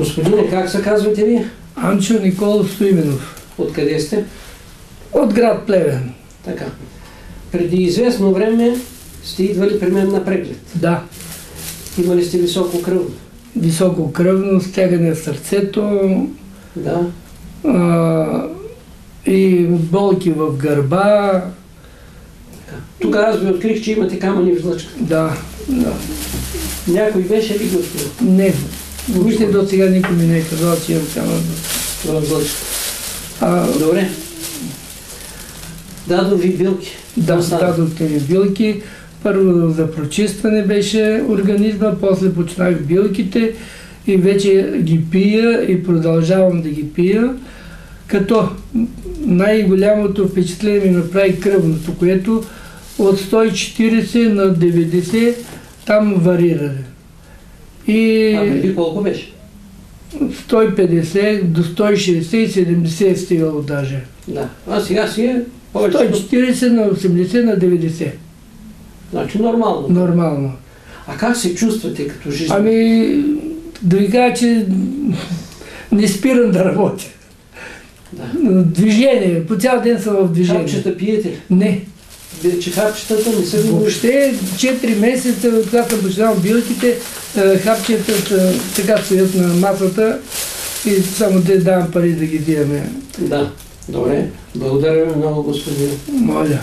Господине, как се казвате ви? Анчо Николов Стоименов. Откъде сте? От град Плевен. Така. Преди известно време сте идвали при мен на преглед. Да. Имали сте високо кръвно. Високо кръвно, стягане в сърцето, Да. и болки в гърба. Така. Тогава аз ви открих, че имате камъни в жлъчката. Да. Някой беше ли ги открил? Не. Въобще до сега никой ми не е казал, че имам камъни В жлъчката. Добре. Дадох ви билки. Да, дадохте ми билки. Първо за прочистване беше организма, после почнах билките и вече ги пия и продължавам да ги пия. Като най-голямото впечатление ми направи кръвното, което от 140 на 90 там варира. И преди колко беше? 150 до 160 и 70 е стигало даже. Да. А сега си е повече. 140 на 80 на 90. Значи нормално. Нормално. А как се чувствате като жизнь? Ами, да ви кажа, че не спирам да работя. Да. Движение, по цял ден съм в движение. Хапчета пиете ли? Не. Че хапчетата не са ви... Въобще 4 месеца, когато съм починал билките, хапчетата така стоят на масата и само да давам пари да ги диеме. Да. Добре. Благодаря ви много, господин. Моля.